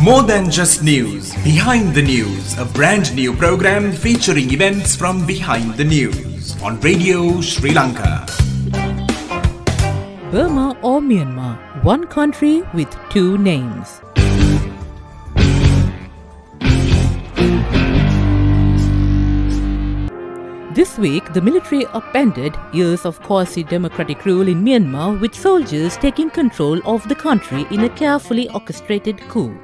More than just news, Behind the News, a brand new program featuring events from behind the news on Radio Sri Lanka. Burma or Myanmar, one country with two names. This week, the military upended years of quasi-democratic rule in Myanmar, with soldiers taking control of the country in a carefully orchestrated coup.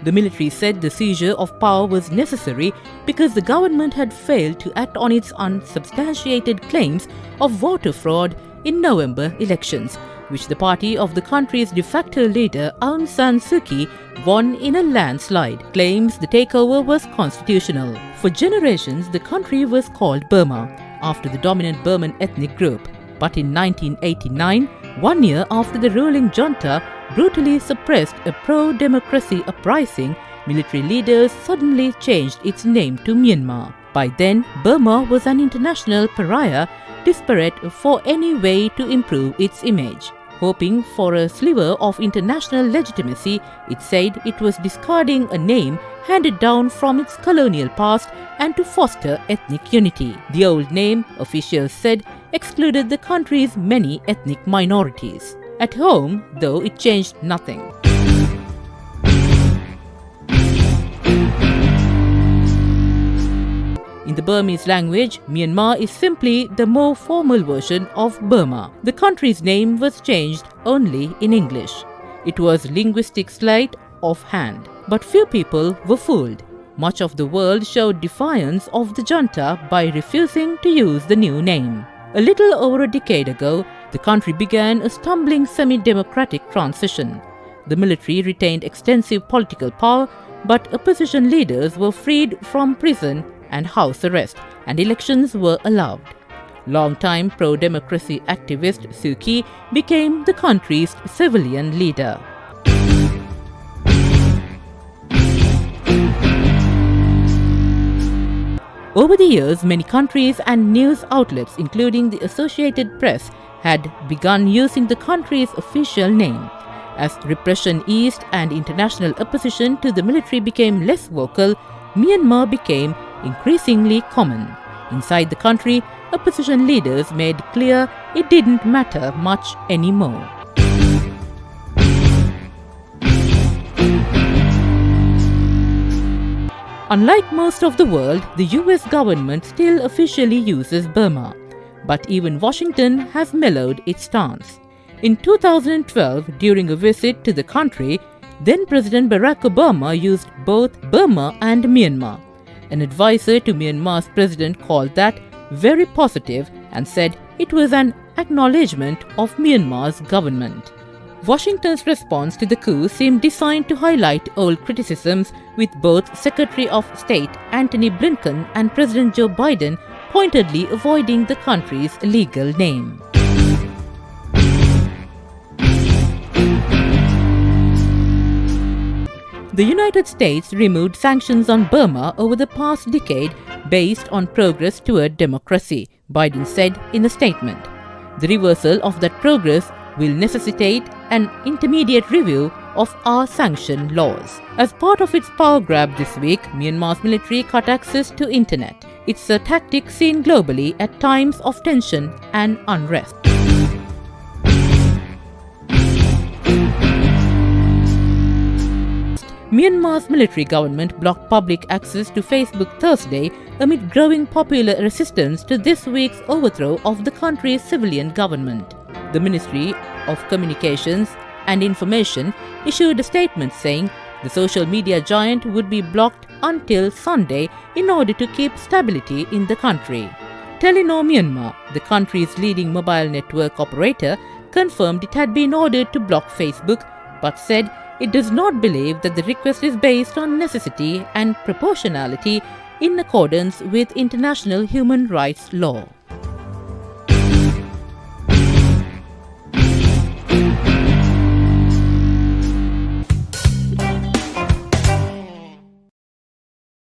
The military said the seizure of power was necessary because the government had failed to act on its unsubstantiated claims of voter fraud in November elections, which the party of the country's de facto leader Aung San Suu Kyi won in a landslide, claims the takeover was constitutional. For generations, the country was called Burma, after the dominant Burman ethnic group. But in 1989, 1 year after the ruling junta brutally suppressed a pro-democracy uprising, military leaders suddenly changed its name to Myanmar. By then, Burma was an international pariah, desperate for any way to improve its image. Hoping for a sliver of international legitimacy, it said it was discarding a name handed down from its colonial past and to foster ethnic unity. The old name, officials said, excluded the country's many ethnic minorities. At home, though, it changed nothing. In the Burmese language, Myanmar is simply the more formal version of Burma. The country's name was changed only in English. It was linguistic sleight of hand. But few people were fooled. Much of the world showed defiance of the junta by refusing to use the new name. A little over a decade ago, the country began a stumbling semi-democratic transition. The military retained extensive political power, but opposition leaders were freed from prison and house arrest, and elections were allowed. Long-time pro-democracy activist Suu Kyi became the country's civilian leader. Over the years, many countries and news outlets, including the Associated Press, had begun using the country's official name. As repression eased and international opposition to the military became less vocal, Myanmar became increasingly common. Inside the country, opposition leaders made clear it didn't matter much anymore. Unlike most of the world, the US government still officially uses Burma. But even Washington has mellowed its stance. In 2012, during a visit to the country, then-President Barack Obama used both Burma and Myanmar. An advisor to Myanmar's president called that very positive and said it was an acknowledgement of Myanmar's government. Washington's response to the coup seemed designed to highlight old criticisms, with both Secretary of State Antony Blinken and President Joe Biden pointedly avoiding the country's legal name. The United States removed sanctions on Burma over the past decade based on progress toward democracy, Biden said in a statement. The reversal of that progress will necessitate an intermediate review of our sanction laws. As part of its power grab this week, Myanmar's military cut access to internet. It's a tactic seen globally at times of tension and unrest. Myanmar's military government blocked public access to Facebook Thursday amid growing popular resistance to this week's overthrow of the country's civilian government. The Ministry of Communications and Information issued a statement saying the social media giant would be blocked until Sunday in order to keep stability in the country. Telenor Myanmar, the country's leading mobile network operator, confirmed it had been ordered to block Facebook, but said it does not believe that the request is based on necessity and proportionality in accordance with international human rights law.